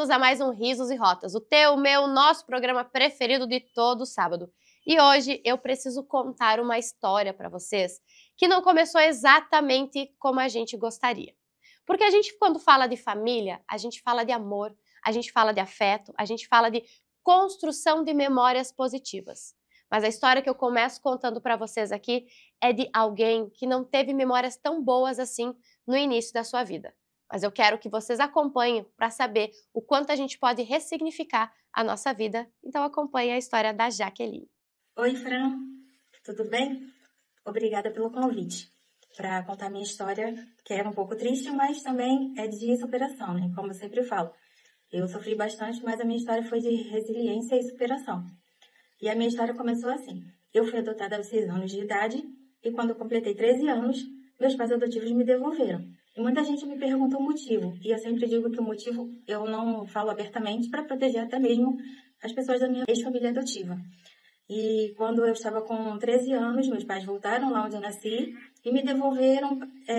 bem-vindos a mais um Risos e Rotas, o teu, meu, nosso programa preferido de todo sábado. E hoje eu preciso contar uma história para vocês que não começou exatamente como a gente gostaria. Porque a gente, quando fala de família, a gente fala de amor, a gente fala de afeto, a gente fala de construção de memórias positivas. Mas a história que eu começo contando para vocês aqui é de alguém que não teve memórias tão boas assim no início da sua vida. Mas eu quero que vocês acompanhem para saber o quanto a gente pode ressignificar a nossa vida. Então acompanhe a história da Jaqueline. Oi, Fran, tudo bem? Obrigada pelo convite para contar minha história, que é um pouco triste, mas também é de superação, né? Como eu sempre falo. Eu sofri bastante, mas a minha história foi de resiliência e superação. E a minha história começou assim. Eu fui adotada aos 6 anos de idade e quando eu completei 13 anos, meus pais adotivos me devolveram. E muita gente me pergunta o motivo, e eu sempre digo que o motivo eu não falo abertamente para proteger até mesmo as pessoas da minha ex-família adotiva. E quando eu estava com 13 anos, meus pais voltaram lá onde eu nasci e me devolveram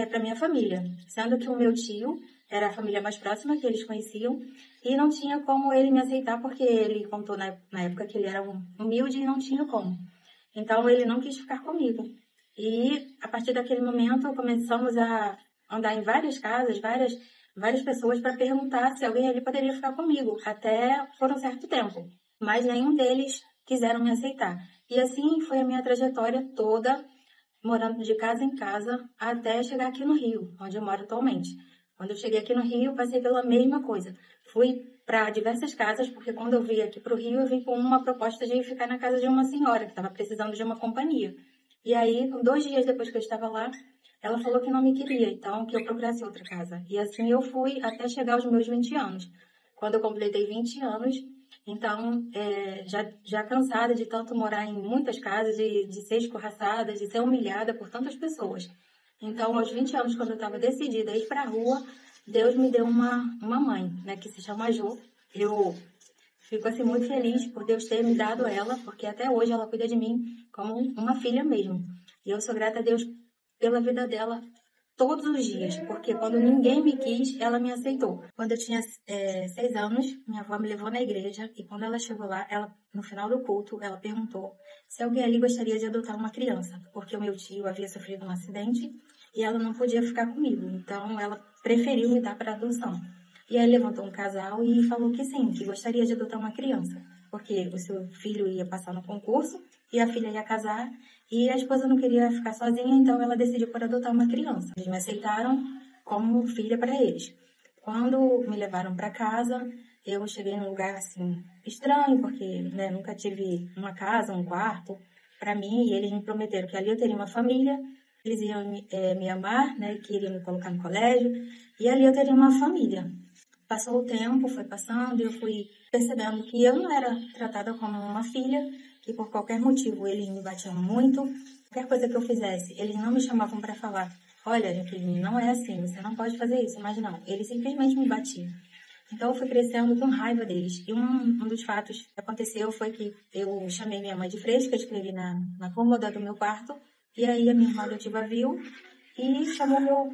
para minha família, sendo que o meu tio era a família mais próxima que eles conheciam e não tinha como ele me aceitar porque ele contou na época que ele era humilde e não tinha como. Então ele não quis ficar comigo. E a partir daquele momento começamos a andar em várias casas, várias pessoas para perguntar se alguém ali poderia ficar comigo, até por um certo tempo. Mas nenhum deles quiseram me aceitar. E assim foi a minha trajetória toda, morando de casa em casa, até chegar aqui no Rio, onde eu moro atualmente. Quando eu cheguei aqui no Rio, passei pela mesma coisa. Fui para diversas casas, porque quando eu vim aqui para o Rio, eu vim com uma proposta de ficar na casa de uma senhora que estava precisando de uma companhia. E aí, 2 dias depois que eu estava lá, ela falou que não me queria, então que eu procurasse outra casa. E assim eu fui até chegar aos meus 20 anos. Quando eu completei 20 anos, então, já cansada de tanto morar em muitas casas, de ser escorraçada, de ser humilhada por tantas pessoas. Então, aos 20 anos, quando eu estava decidida a ir para a rua, Deus me deu uma mãe, né, que se chama Jo. Eu fico assim muito feliz por Deus ter me dado ela, porque até hoje ela cuida de mim como uma filha mesmo. E eu sou grata a Deus pela vida dela todos os dias, porque quando ninguém me quis, ela me aceitou. Quando eu tinha 6 anos, minha avó me levou na igreja e quando ela chegou lá, no final do culto, ela perguntou se alguém ali gostaria de adotar uma criança, porque o meu tio havia sofrido um acidente e ela não podia ficar comigo, então ela preferiu me dar para adoção. E aí levantou um casal e falou que sim, que gostaria de adotar uma criança, porque o seu filho ia passar no concurso e a filha ia casar e a esposa não queria ficar sozinha, então ela decidiu por adotar uma criança. Eles me aceitaram como filha para eles. Quando me levaram para casa, eu cheguei num lugar assim estranho, porque né, nunca tive uma casa, um quarto para mim, e eles me prometeram que ali eu teria uma família, eles iam me amar, né, que iriam me colocar no colégio, e ali eu teria uma família. Passou o tempo, foi passando, e eu fui percebendo que eu não era tratada como uma filha, que por qualquer motivo eles me batiam muito. Qualquer coisa que eu fizesse, eles não me chamavam para falar: olha, Jaqueline, não é assim, você não pode fazer isso. Mas não, eles simplesmente me batiam. Então eu fui crescendo com raiva deles. E um dos fatos que aconteceu foi que eu chamei minha mãe de fresca, escrevi na cômoda do meu quarto, e aí a minha irmã adotiva viu e chamou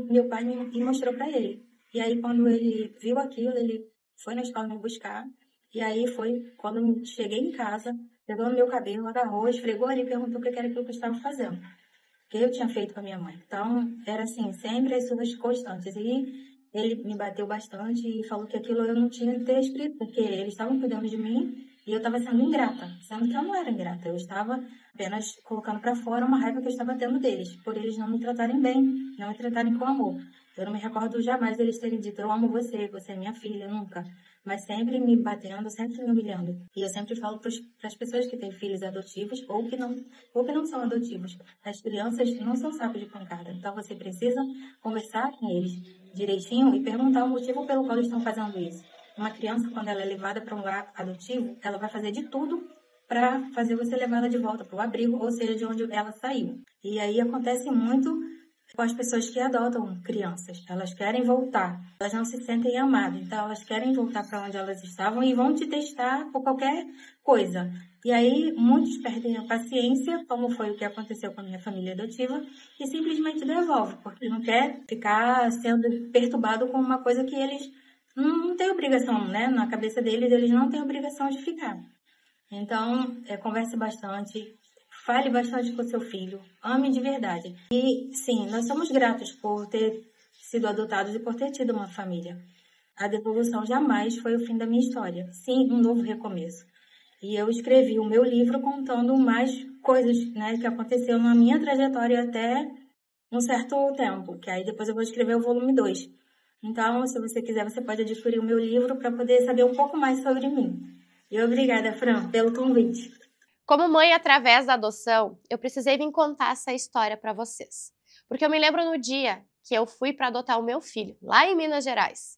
meu pai e mostrou para ele. E aí, quando ele viu aquilo, ele foi na escola me buscar. E aí foi quando eu cheguei em casa, pegou no meu cabelo, agarrou, esfregou ali e perguntou o que era aquilo que eu estava fazendo. O que eu tinha feito com a minha mãe. Então, era assim, sempre as surras constantes. E ele me bateu bastante e falou que aquilo eu não tinha que ter escrito, porque eles estavam cuidando de mim e eu estava sendo ingrata, sendo que eu não era ingrata. Eu estava apenas colocando para fora uma raiva que eu estava tendo deles, por eles não me tratarem bem, não me tratarem com amor. Eu não me recordo jamais deles terem dito: eu amo você, você é minha filha, nunca. Mas sempre me batendo, sempre me humilhando. E eu sempre falo para as pessoas que têm filhos adotivos ou que não são adotivos: as crianças não são saco de pancada. Então você precisa conversar com eles direitinho e perguntar o motivo pelo qual eles estão fazendo isso. Uma criança, quando ela é levada para um lar adotivo, ela vai fazer de tudo para fazer você levá-la de volta para o abrigo, ou seja, de onde ela saiu. E aí acontece muito com as pessoas que adotam crianças. Elas querem voltar, elas não se sentem amadas, então elas querem voltar para onde elas estavam e vão te testar por qualquer coisa. E aí muitos perdem a paciência, como foi o que aconteceu com a minha família adotiva, e simplesmente devolve, porque não quer ficar sendo perturbado com uma coisa que eles não tem obrigação, né? Na cabeça deles, eles não têm obrigação de ficar. Então, converse bastante, fale bastante com seu filho, ame de verdade. E, sim, nós somos gratos por ter sido adotados e por ter tido uma família. A devolução jamais foi o fim da minha história. Sim, um novo recomeço. E eu escrevi o meu livro contando mais coisas, né, que aconteceu na minha trajetória até um certo tempo, que aí depois eu vou escrever o volume 2. Então, se você quiser, você pode adquirir o meu livro para poder saber um pouco mais sobre mim. E obrigada, Fran, pelo convite. Como mãe através da adoção, eu precisei vir contar essa história para vocês. Porque eu me lembro no dia que eu fui para adotar o meu filho, lá em Minas Gerais,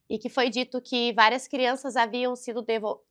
e que foi dito que várias crianças haviam sido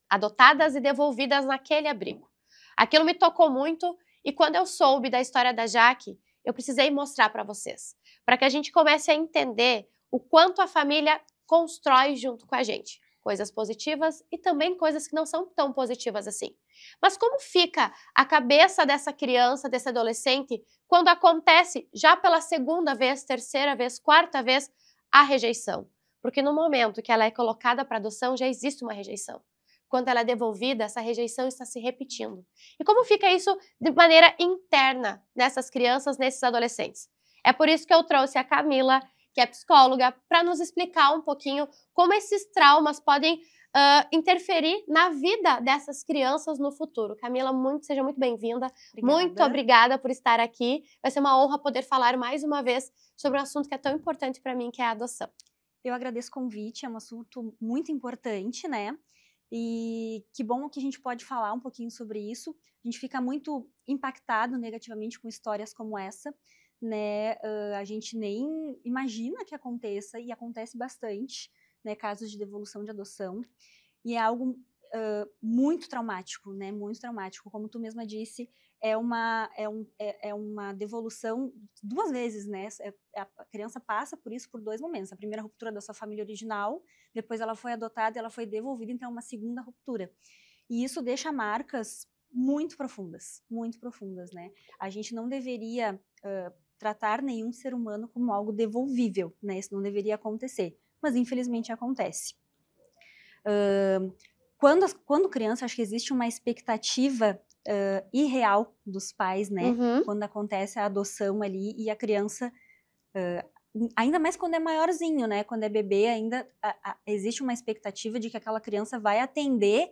adotadas e devolvidas naquele abrigo. Aquilo me tocou muito e quando eu soube da história da Jaque, eu precisei mostrar para vocês, para que a gente comece a entender o quanto a família constrói junto com a gente. Coisas positivas e também coisas que não são tão positivas assim. Mas como fica a cabeça dessa criança, desse adolescente, quando acontece já pela segunda vez, terceira vez, quarta vez, a rejeição? Porque no momento que ela é colocada para adoção, já existe uma rejeição. Quando ela é devolvida, essa rejeição está se repetindo. E como fica isso de maneira interna nessas crianças, nesses adolescentes? É por isso que eu trouxe a Camila, que é psicóloga, para nos explicar um pouquinho como esses traumas podem interferir na vida dessas crianças no futuro. Camila, seja muito bem-vinda. Muito obrigada por estar aqui. Vai ser uma honra poder falar mais uma vez sobre um assunto que é tão importante para mim, que é a adoção. Eu agradeço o convite, é um assunto muito importante, né? E que bom que a gente pode falar um pouquinho sobre isso. A gente fica muito impactado negativamente com histórias como essa, né? A gente nem imagina que aconteça, e acontece bastante, né? Casos de devolução de adoção. E é algo muito traumático, né? Muito traumático. Como tu mesma disse, é uma devolução 2 vezes, né? A criança passa por isso por 2 momentos. A primeira ruptura da sua família original, depois ela foi adotada e ela foi devolvida, então é uma segunda ruptura. E isso deixa marcas muito profundas, né? A gente não deveria tratar nenhum ser humano como algo devolvível, né? Isso não deveria acontecer, mas infelizmente acontece. Quando criança, acho que existe uma expectativa irreal dos pais, né? Uhum. Quando acontece a adoção ali e a criança, ainda mais quando é maiorzinho, né? Quando é bebê, ainda existe uma expectativa de que aquela criança vai atender,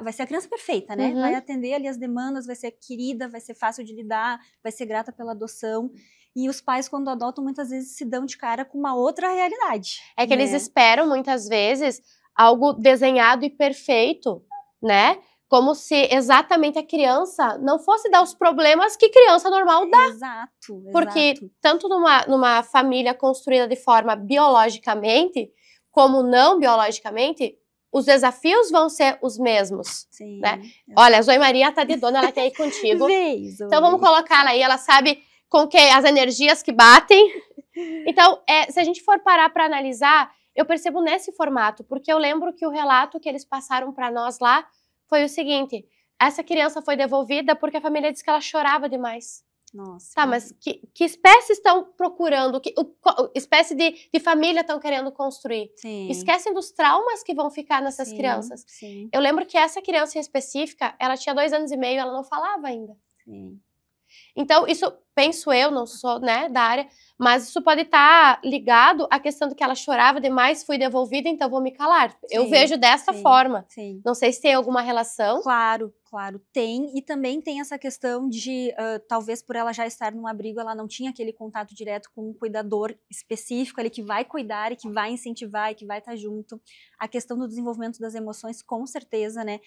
vai ser a criança perfeita, né? Uhum. Vai atender ali as demandas, vai ser querida, vai ser fácil de lidar, vai ser grata pela adoção. E os pais, quando adotam, muitas vezes se dão de cara com uma outra realidade. É que eles esperam, muitas vezes, algo desenhado e perfeito, né? Como se exatamente a criança não fosse dar os problemas que criança normal dá. Exato. Porque tanto numa família construída de forma biologicamente, como não biologicamente, os desafios vão ser os mesmos. Sim. Né? Olha, a Zoe Maria tá de dona, ela quer ir contigo. Então vamos colocar ela aí, ela sabe com que as energias que batem. Então, se a gente for parar para analisar, eu percebo nesse formato, porque eu lembro que o relato que eles passaram para nós lá foi o seguinte: essa criança foi devolvida porque a família disse que ela chorava demais. Nossa. Tá, mas que espécies estão procurando, que espécie de família estão querendo construir? Sim. Esquecem dos traumas que vão ficar nessas crianças. Sim. Eu lembro que essa criança em específica, ela tinha 2 anos e meio, ela não falava ainda. Sim. Então, isso, penso eu, não sou, né, da área, mas isso pode estar ligado à questão de que ela chorava demais, fui devolvida, então vou me calar. Sim, eu vejo dessa forma. Sim. Não sei se tem alguma relação. Claro, tem. E também tem essa questão de, talvez por ela já estar num abrigo, ela não tinha aquele contato direto com um cuidador específico ali que vai cuidar e que vai incentivar e que vai estar junto. A questão do desenvolvimento das emoções, com certeza, né?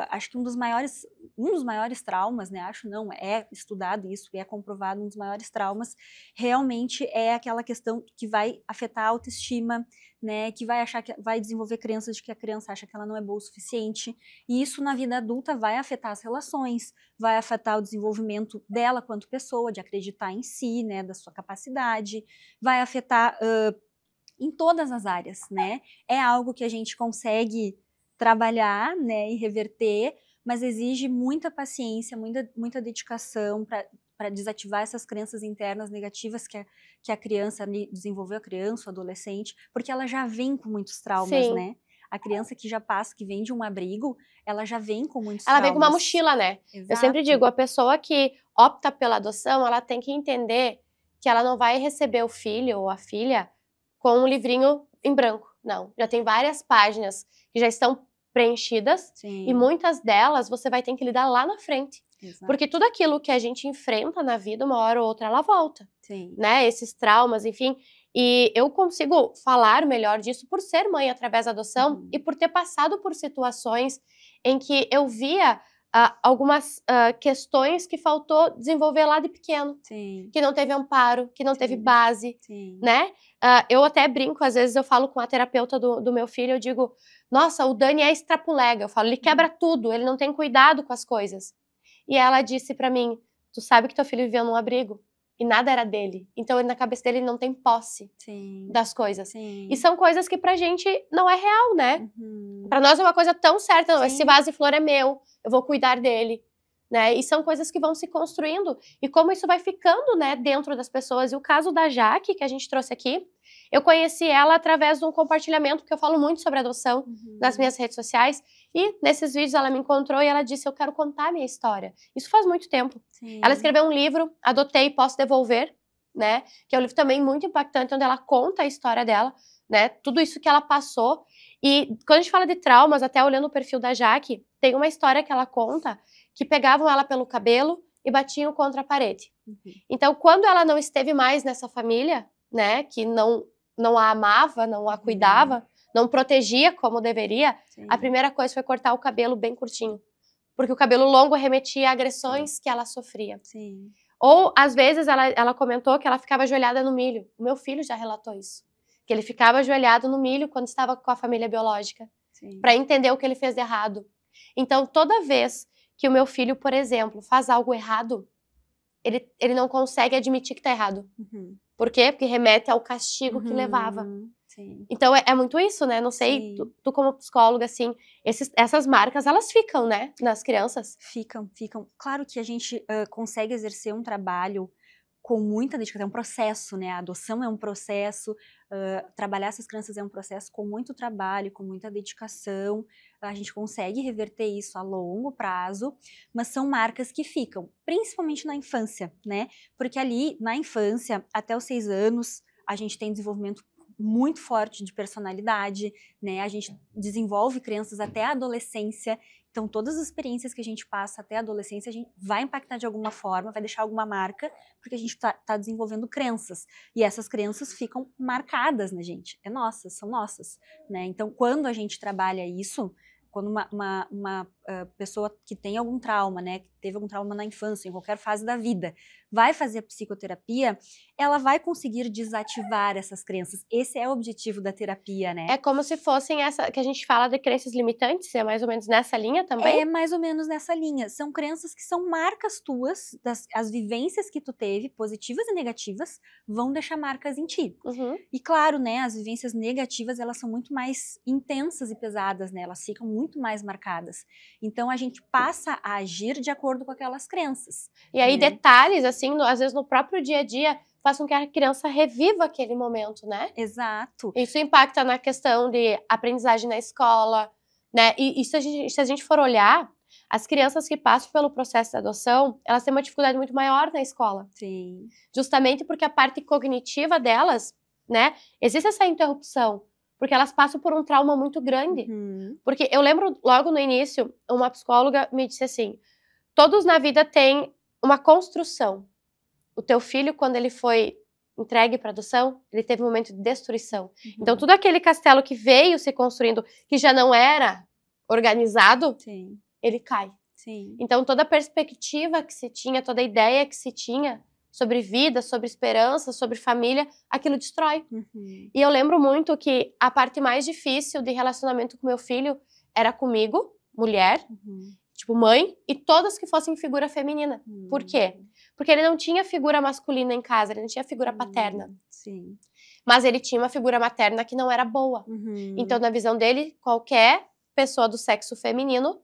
Acho que um dos maiores traumas, né? Acho não, é estudado isso e é comprovado, um dos maiores traumas realmente é aquela questão que vai afetar a autoestima, né, que vai desenvolver crenças de que a criança acha que ela não é boa o suficiente, e isso na vida adulta vai afetar as relações, vai afetar o desenvolvimento dela quanto pessoa, de acreditar em si, né, da sua capacidade, vai afetar em todas as áreas, né, é algo que a gente consegue trabalhar, né, e reverter, mas exige muita paciência, muita dedicação para para desativar essas crenças internas negativas que a criança desenvolveu, a criança, o adolescente, porque ela já vem com muitos traumas, Sim. né? A criança que já passa, que vem de um abrigo, ela já vem com muitos Ela traumas. vem com uma mochila, né? Exato. Eu sempre digo, a pessoa que opta pela adoção, ela tem que entender que ela não vai receber o filho ou a filha com um livrinho em branco. Não, já tem várias páginas que já estão preenchidas. Sim. E muitas delas você vai ter que lidar lá na frente. Exato. Porque tudo aquilo que a gente enfrenta na vida, uma hora ou outra, ela volta. Sim. Né? Esses traumas, enfim. E eu consigo falar melhor disso por ser mãe através da adoção e por ter passado por situações em que eu via algumas questões que faltou desenvolver lá de pequeno. Sim. Que não teve amparo, que não teve base, Sim. né? Eu até brinco, às vezes eu falo com a terapeuta do meu filho, eu digo, nossa, o Dani é extrapolega. Eu falo, ele quebra tudo, ele não tem cuidado com as coisas. E ela disse pra mim, tu sabe que teu filho viveu num abrigo? E nada era dele. Então, ele, na cabeça dele, ele não tem posse das coisas. Sim. E são coisas que pra gente não é real, né? Uhum. Pra nós é uma coisa tão certa. Não, Sim. esse vaso de flor é meu, eu vou cuidar dele. Né? E são coisas que vão se construindo. E como isso vai ficando, né, dentro das pessoas. E o caso da Jaque, que a gente trouxe aqui, eu conheci ela através de um compartilhamento, porque eu falo muito sobre adoção nas minhas redes sociais. E nesses vídeos ela me encontrou e ela disse, eu quero contar a minha história. Isso faz muito tempo. Sim. Ela escreveu um livro, Adotei, Posso Devolver, né? Que é um livro também muito impactante, onde ela conta a história dela, né? Tudo isso que ela passou. E quando a gente fala de traumas, até olhando o perfil da Jaque, tem uma história que ela conta que pegavam ela pelo cabelo e batiam contra a parede. Então, quando ela não esteve mais nessa família, né, que não a amava, não a cuidava, não protegia como deveria, a primeira coisa foi cortar o cabelo bem curtinho. Porque o cabelo longo remetia a agressões que ela sofria. Sim. Ou, às vezes, ela comentou que ela ficava ajoelhada no milho. O meu filho já relatou isso. Que ele ficava ajoelhado no milho quando estava com a família biológica. Para entender o que ele fez de errado. Então, toda vez que o meu filho, por exemplo, faz algo errado, ele não consegue admitir que tá errado. Por quê? Porque remete ao castigo que levava. Sim. Então, é muito isso, né? Não sei, tu como psicóloga, assim, essas marcas, elas ficam, né? Nas crianças. Ficam. Claro que a gente consegue exercer um trabalho com muita dedicação, é um processo, né? A adoção é um processo, trabalhar essas crianças é um processo com muito trabalho, com muita dedicação. A gente consegue reverter isso a longo prazo, mas são marcas que ficam, principalmente na infância, né? Porque ali, na infância, até os 6 anos, a gente tem desenvolvimento muito forte de personalidade, né? A gente desenvolve crianças até a adolescência. Então, todas as experiências que a gente passa até a adolescência, a gente vai impactar de alguma forma, vai deixar alguma marca, porque a gente tá desenvolvendo crenças. E essas crenças ficam marcadas na gente. São nossas, né? Então, quando a gente trabalha isso, quando uma pessoa que tem algum trauma, né, que teve algum trauma na infância, em qualquer fase da vida, vai fazer a psicoterapia, ela vai conseguir desativar essas crenças. Esse é o objetivo da terapia, né? É como se fossem essa que a gente fala de crenças limitantes, é mais ou menos nessa linha também? É mais ou menos nessa linha. São crenças que são marcas tuas, as vivências que tu teve, positivas e negativas, vão deixar marcas em ti. E claro, né, as vivências negativas, elas são muito mais intensas e pesadas, né? Elas ficam muito mais marcadas. Então, a gente passa a agir de acordo com aquelas crenças. E aí, detalhes, assim, às vezes no próprio dia a dia, façam que a criança reviva aquele momento, né? Exato. Isso impacta na questão de aprendizagem na escola, né? E se a gente for olhar, as crianças que passam pelo processo de adoção, elas têm uma dificuldade muito maior na escola. Sim. Justamente porque a parte cognitiva delas, né? Existe essa interrupção. Porque elas passam por um trauma muito grande. Porque eu lembro, logo no início, uma psicóloga me disse assim, todos na vida têm uma construção. O teu filho, quando ele foi entregue para adoção, ele teve um momento de destruição. Então, tudo aquele castelo que veio se construindo, que já não era organizado, ele cai. Então, toda a perspectiva que se tinha, toda a ideia que se tinha sobre vida, sobre esperança, sobre família, aquilo destrói. E eu lembro muito que a parte mais difícil de relacionamento com meu filho era comigo, mulher, tipo mãe, e todas que fossem figura feminina. Por quê? Porque ele não tinha figura masculina em casa, ele não tinha figura paterna. Mas ele tinha uma figura materna que não era boa. Então, na visão dele, qualquer pessoa do sexo feminino,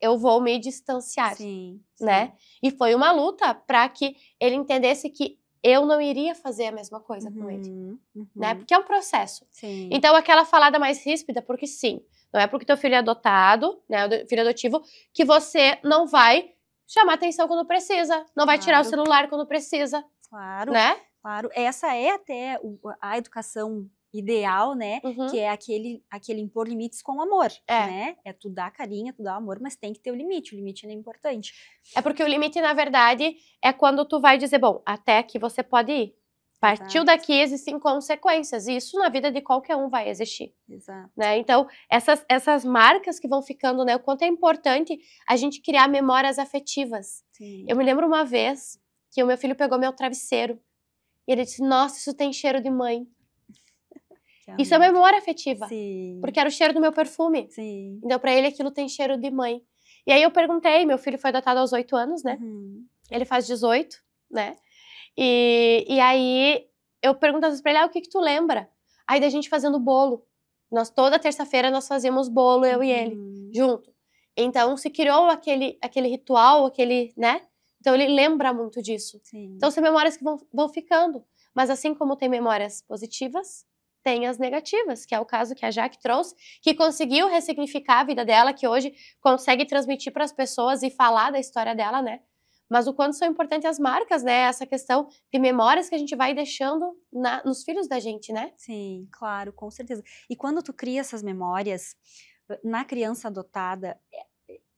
eu vou me distanciar, Sim. né? E foi uma luta para que ele entendesse que eu não iria fazer a mesma coisa com ele, né? Porque é um processo. Sim. Então, aquela falada mais ríspida, porque sim, não é porque teu filho é adotado, né, filho adotivo, que você não vai chamar atenção quando precisa, não vai tirar o celular quando precisa, Claro, né? claro. Essa é até a educação ideal, né? Uhum. Que é aquele impor limites com amor, É. né? É tu dar carinho, tu dar amor, mas tem que ter o limite é importante. É porque o limite, na verdade, é quando tu vai dizer, bom, até aqui você pode ir. Partiu daqui, existem consequências, e isso na vida de qualquer um vai existir. Exato. Né? Então, essas marcas que vão ficando, né? O quanto é importante a gente criar memórias afetivas. Sim. Eu me lembro uma vez que o meu filho pegou meu travesseiro e ele disse, nossa, isso tem cheiro de mãe. Isso é memória afetiva. Sim. Porque era o cheiro do meu perfume. Sim. Então, pra ele, aquilo tem cheiro de mãe. E aí eu perguntei, meu filho foi adotado aos 8 anos, né? Ele faz 18, né? E aí eu pergunto às vezes pra ele, o que tu lembra? Aí da gente fazendo bolo. Toda terça-feira nós fazíamos bolo, eu e ele, junto. Então se criou aquele ritual, né? Então ele lembra muito disso. Sim. Então são memórias que vão ficando. Mas assim como tem memórias positivas, tem as negativas, que é o caso que a Jaque trouxe, que conseguiu ressignificar a vida dela, que hoje consegue transmitir para as pessoas e falar da história dela, né? Mas o quanto são importantes as marcas, né? Essa questão de memórias que a gente vai deixando nos filhos da gente, né? Sim, claro, com certeza. E quando tu cria essas memórias, na criança adotada,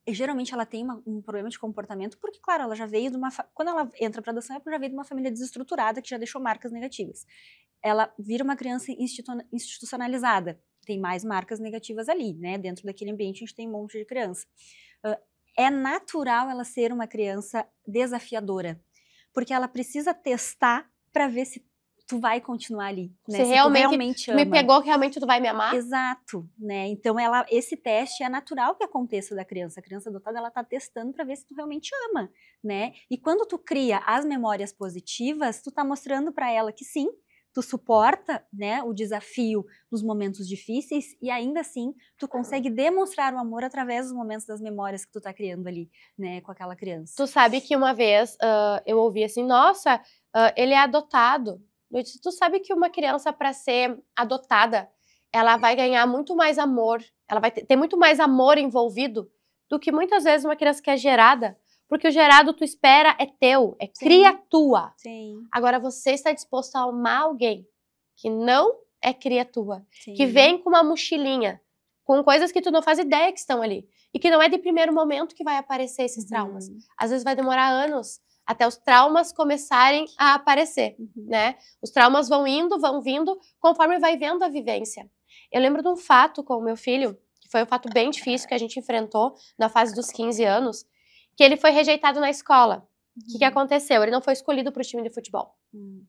geralmente ela tem um problema de comportamento, porque, claro, ela já veio de uma... Quando ela entra para adoção, ela já veio de uma família desestruturada, que já deixou marcas negativas. Ela vira uma criança institucionalizada, tem mais marcas negativas ali, né? Dentro daquele ambiente a gente tem um monte de criança. É natural ela ser uma criança desafiadora, porque ela precisa testar para ver se tu vai continuar ali, né? Se realmente tu me pegou, que realmente tu vai me amar? Exato, né? Então esse teste é natural que aconteça da criança. A criança adotada, ela tá testando para ver se tu realmente ama, né? E quando tu cria as memórias positivas, tu tá mostrando para ela que sim, tu suporta, né, o desafio nos momentos difíceis e ainda assim tu consegue demonstrar o amor através dos momentos das memórias que tu tá criando ali, né, com aquela criança. Tu sabe que uma vez eu ouvi assim, nossa, ele é adotado. Eu disse, tu sabe que uma criança, para ser adotada, ela vai ganhar muito mais amor, ela vai ter muito mais amor envolvido do que muitas vezes uma criança que é gerada. Porque o gerado tu espera é teu, é cria tua. Sim. Agora você está disposto a amar alguém que não é cria tua, Sim. que vem com uma mochilinha, com coisas que tu não faz ideia que estão ali. E que não é de primeiro momento que vai aparecer esses traumas. Às vezes vai demorar anos até os traumas começarem a aparecer, né? Os traumas vão indo, vão vindo, conforme vai vendo a vivência. Eu lembro de um fato com o meu filho, que foi um fato bem difícil que a gente enfrentou na fase dos 15 anos, que ele foi rejeitado na escola. O que aconteceu? Ele não foi escolhido para o time de futebol. Sim.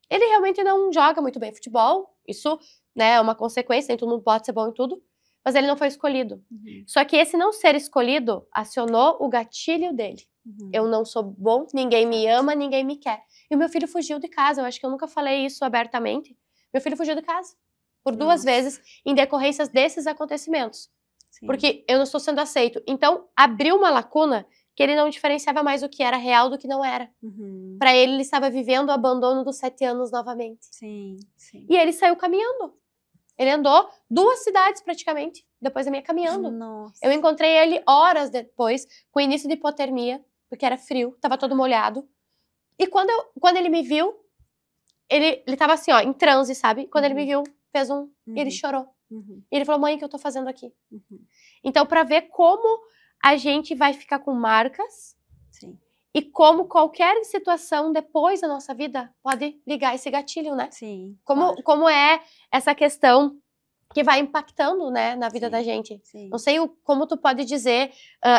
Ele realmente não joga muito bem futebol, isso, né, é uma consequência, nem todo mundo pode ser bom em tudo, mas ele não foi escolhido. Só que esse não ser escolhido acionou o gatilho dele. Eu não sou bom, ninguém me ama, ninguém me quer. E o meu filho fugiu de casa, eu acho que eu nunca falei isso abertamente. Meu filho fugiu de casa por 2 vezes em decorrências desses acontecimentos. Sim. Porque eu não estou sendo aceito. Então, abriu uma lacuna que ele não diferenciava mais o que era real do que não era. Para ele estava vivendo o abandono dos 7 anos novamente. Sim. E ele saiu caminhando. Ele andou 2 cidades praticamente, depois da minha caminhando. Nossa. Eu encontrei ele horas depois, com o início de hipotermia, porque era frio, estava todo molhado. E quando ele me viu, ele estava assim, ó, em transe, sabe? Quando ele me viu, fez ele chorou. E ele falou, mãe, o que eu tô fazendo aqui? Então, para ver como a gente vai ficar com marcas. Sim. E como qualquer situação depois da nossa vida pode ligar esse gatilho, né? Sim. Como é essa questão que vai impactando, né, na vida da gente. Sim. Não sei como tu pode dizer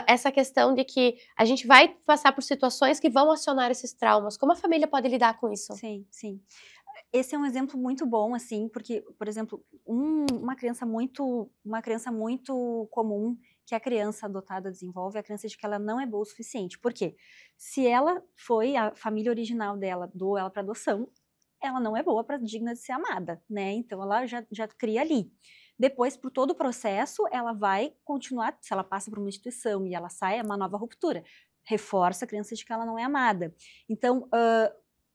essa questão de que a gente vai passar por situações que vão acionar esses traumas. Como a família pode lidar com isso? Sim. Esse é um exemplo muito bom, assim, porque, por exemplo, uma criança muito comum que a criança adotada desenvolve é a criança de que ela não é boa o suficiente. Por quê? Se ela foi, a família original dela doou ela para adoção, ela não é boa, digna de ser amada, né? Então ela já cria ali. Depois, por todo o processo, ela vai continuar, se ela passa por uma instituição e ela sai, é uma nova ruptura. Reforça a crença de que ela não é amada. Então,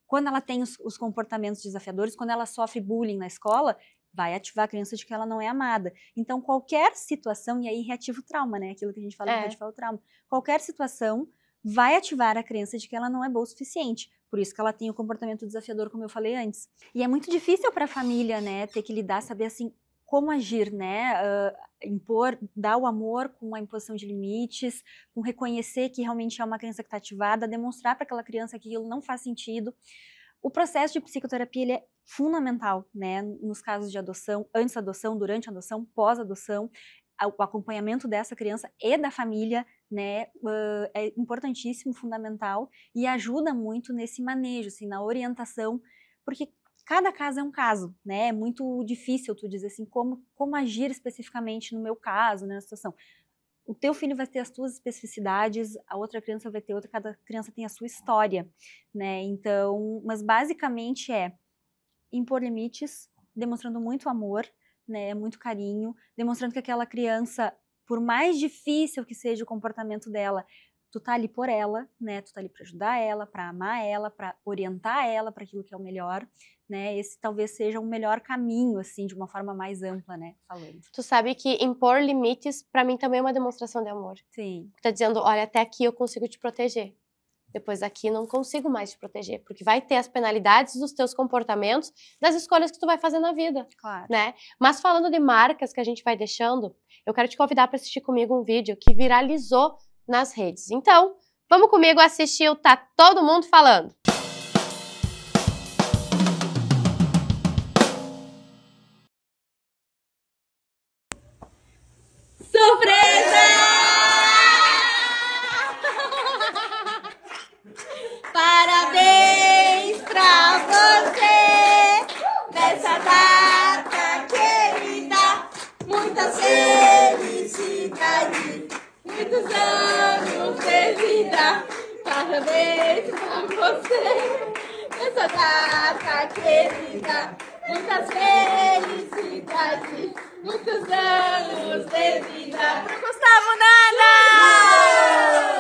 quando ela tem os comportamentos desafiadores, quando ela sofre bullying na escola, vai ativar a crença de que ela não é amada. Então, qualquer situação, e aí reativa o trauma, né? Aquilo que a gente fala de reativar o trauma. Qualquer situação vai ativar a crença de que ela não é boa o suficiente. Por isso que ela tem o comportamento desafiador, como eu falei antes. E é muito difícil para a família, né, ter que lidar, saber assim, como agir, né? Impor, dar o amor com a imposição de limites, com reconhecer que realmente é uma crença que está ativada, demonstrar para aquela criança que aquilo não faz sentido. O processo de psicoterapia ele é fundamental, né? Nos casos de adoção, antes da adoção, durante a adoção, pós-adoção, o acompanhamento dessa criança e da família, né, é importantíssimo, fundamental e ajuda muito nesse manejo, assim, na orientação, porque cada caso é um caso, né? É muito difícil tu dizer assim como agir especificamente no meu caso, né, na situação. O teu filho vai ter as tuas especificidades, a outra criança vai ter outra, cada criança tem a sua história, né? Então, mas basicamente é impor limites, demonstrando muito amor, né, muito carinho, demonstrando que aquela criança, por mais difícil que seja o comportamento dela, tu tá ali por ela, né, tu tá ali para ajudar ela, para amar ela, para orientar ela para aquilo que é o melhor, né, esse talvez seja o melhor caminho, assim, de uma forma mais ampla, né, falando. Tu sabe que impor limites, pra mim, também é uma demonstração de amor. Sim. Tá dizendo, olha, até aqui eu consigo te proteger. Depois daqui não consigo mais te proteger, porque vai ter as penalidades dos teus comportamentos, das escolhas que tu vai fazer na vida, Claro. né? Mas falando de marcas que a gente vai deixando, eu quero te convidar para assistir comigo um vídeo que viralizou nas redes. Então, vamos comigo assistir o Tá Todo Mundo Falando. Surpresa! Parabéns pra você nessa data querida, muitas felicidades, muitos anos de vida. Parabéns pra você nessa data querida, muitas felicidades, muitos anos de vida. Pro Gustavo Nanda!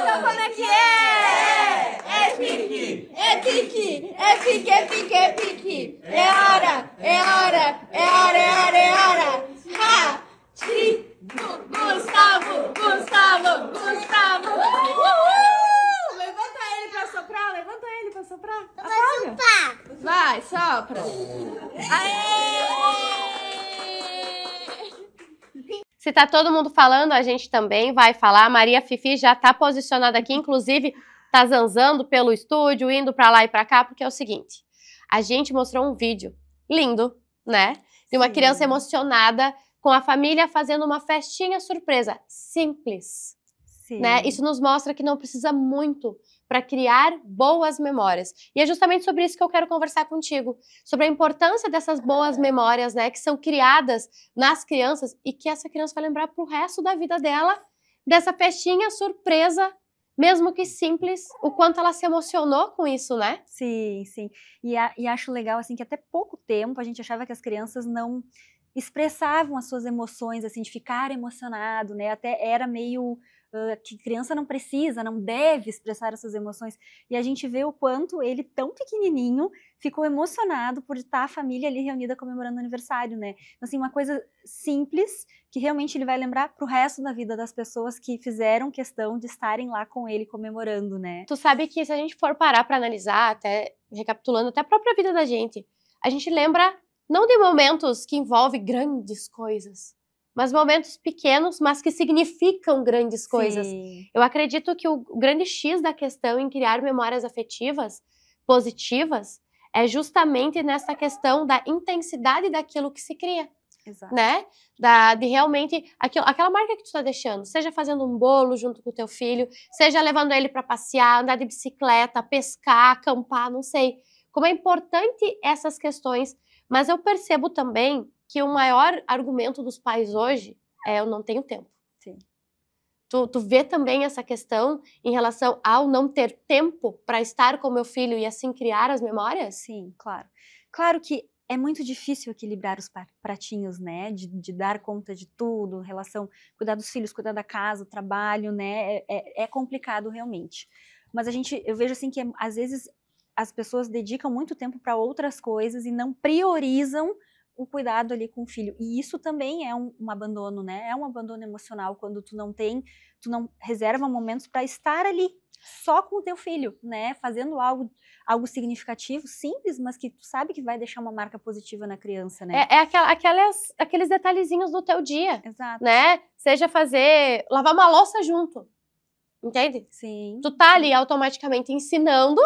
Então como é que é? É pique! É pique! É pique! É pique! É pique! É hora! É hora! É hora! É hora! É hora! Ha! Ti! Gustavo! Gustavo! Gustavo! Levanta ele pra soprar! Levanta ele pra soprar! Apaga! Vai, sopra! Aê! Se tá todo mundo falando, a gente também vai falar. A Maria Fifi já tá posicionada aqui, inclusive tá zanzando pelo estúdio, indo pra lá e pra cá, porque é o seguinte, a gente mostrou um vídeo lindo, né? De uma criança emocionada com a família fazendo uma festinha surpresa, simples, né? Isso nos mostra que não precisa muito para criar boas memórias. E é justamente sobre isso que eu quero conversar contigo, sobre a importância dessas boas memórias, né, que são criadas nas crianças e que essa criança vai lembrar pro resto da vida dela, dessa festinha surpresa, mesmo que simples, o quanto ela se emocionou com isso, né? Sim, sim. E acho legal, assim, que até pouco tempo a gente achava que as crianças não expressavam as suas emoções, assim, de ficar emocionado, né? Até era meio que criança não precisa, não deve expressar essas emoções. E a gente vê o quanto ele, tão pequenininho, ficou emocionado por estar a família ali reunida comemorando o aniversário, né? Então, assim, uma coisa simples que realmente ele vai lembrar pro resto da vida das pessoas que fizeram questão de estarem lá com ele comemorando, né? Tu sabe que se a gente for parar pra analisar, até recapitulando até a própria vida da gente, a gente lembra não de momentos que envolvem grandes coisas, mas momentos pequenos, mas que significam grandes coisas. Sim. Eu acredito que o grande X da questão em criar memórias afetivas positivas é justamente nessa questão da intensidade daquilo que se cria. Exato. Né? De realmente, aquela marca que tu tá deixando, seja fazendo um bolo junto com o teu filho, seja levando ele para passear, andar de bicicleta, pescar, acampar, não sei. Como é importante essas questões, mas eu percebo também que o maior argumento dos pais hoje é eu não tenho tempo. Sim. Tu vê também essa questão em relação ao não ter tempo para estar com meu filho e assim criar as memórias? Sim, claro. Claro que é muito difícil equilibrar os pratinhos, né, de dar conta de tudo, relação, cuidar dos filhos, cuidar da casa, o trabalho, né, é complicado realmente. Mas eu vejo assim que às vezes as pessoas dedicam muito tempo para outras coisas e não priorizam o cuidado ali com o filho. E isso também é um abandono, né, é um abandono emocional quando tu não reserva momentos para estar ali só com o teu filho, né, fazendo algo significativo, simples, mas que tu sabe que vai deixar uma marca positiva na criança, né? Aqueles detalhezinhos do teu dia. Exato. Né? Seja lavar uma louça junto, entende? Sim. Tu tá ali automaticamente ensinando,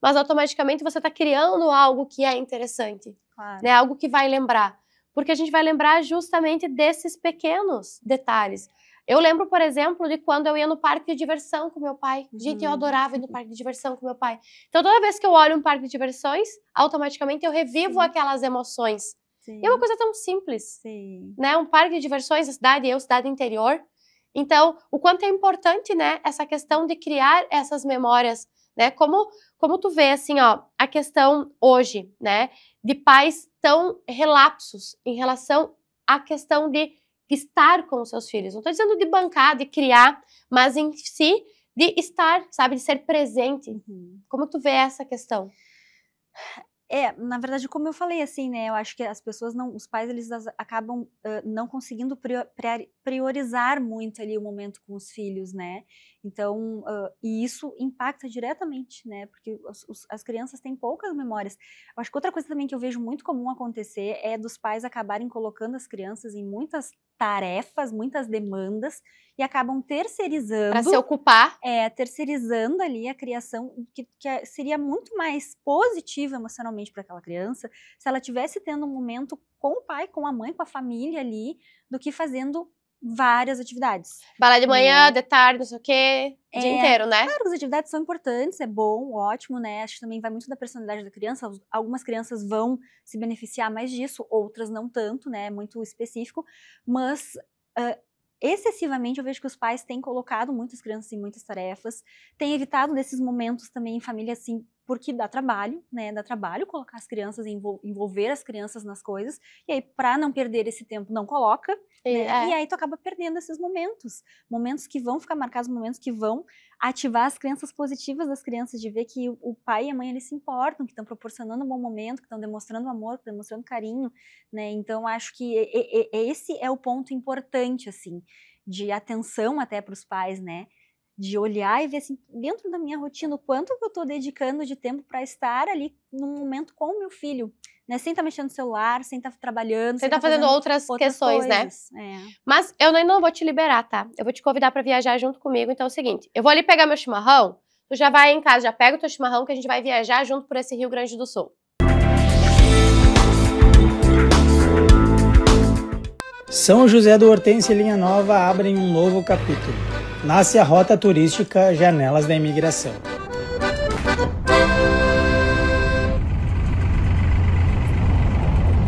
mas automaticamente você tá criando algo que é interessante, claro. Né? Algo que vai lembrar. Porque a gente vai lembrar justamente desses pequenos detalhes. Eu lembro, por exemplo, de quando eu ia no parque de diversão com meu pai. Gente, eu adorava ir no parque de diversão com meu pai. Então, toda vez que eu olho um parque de diversões, automaticamente eu revivo aquelas emoções. Sim. E é uma coisa tão simples. Sim. Né? Um parque de diversões, a cidade interior. Então, o quanto é importante, né, essa questão de criar essas memórias, né? Como tu vê, assim, ó, a questão hoje, né, de pais tão relapsos em relação à questão de estar com os seus filhos. Não estou dizendo de bancar, de criar, mas em si de estar, sabe, de ser presente. Como tu vê essa questão? Na verdade, como eu falei, assim, né, eu acho que as pessoas os pais, eles acabam não conseguindo priorizar muito ali o momento com os filhos, né, então, e isso impacta diretamente, né, porque as crianças têm poucas memórias. Eu acho que outra coisa também que eu vejo muito comum acontecer é dos pais acabarem colocando as crianças em muitas tarefas, muitas demandas, e acabam terceirizando. Para se ocupar. Terceirizando ali a criação, que seria muito mais positiva emocionalmente para aquela criança, se ela estivesse tendo um momento com o pai, com a mãe, com a família ali, do que fazendo várias atividades. Balé de manhã, de tarde, não sei o quê, o dia inteiro, né? Claro, as atividades são importantes, é bom, ótimo, né? Acho que também vai muito da personalidade da criança. Algumas crianças vão se beneficiar mais disso, outras não tanto, né? É muito específico, mas excessivamente eu vejo que os pais têm colocado muitas crianças em muitas tarefas, têm evitado desses momentos também em família, assim, porque dá trabalho, né? Dá trabalho colocar as crianças, envolver as crianças nas coisas, e aí, para não perder esse tempo, não coloca, né? E aí tu acaba perdendo esses momentos que vão ficar marcados, momentos que vão ativar as crenças positivas das crianças, de ver que o pai e a mãe, eles se importam, que estão proporcionando um bom momento, que estão demonstrando amor, que estão demonstrando carinho, né? Então, acho que esse é o ponto importante, assim, de atenção até para os pais, né? De olhar e ver, assim, dentro da minha rotina, o quanto que eu estou dedicando de tempo para estar ali num momento com o meu filho, né? Sem estar mexendo no celular, sem estar trabalhando, sem estar fazendo outras questões, coisas, né? Mas eu ainda não vou te liberar, tá? Eu vou te convidar para viajar junto comigo. Então é o seguinte, eu vou ali pegar meu chimarrão, tu já vai em casa, já pega o teu chimarrão que a gente vai viajar junto por esse Rio Grande do Sul. São José do Hortência e Linha Nova abrem um novo capítulo. Nasce a rota turística Janelas da Imigração.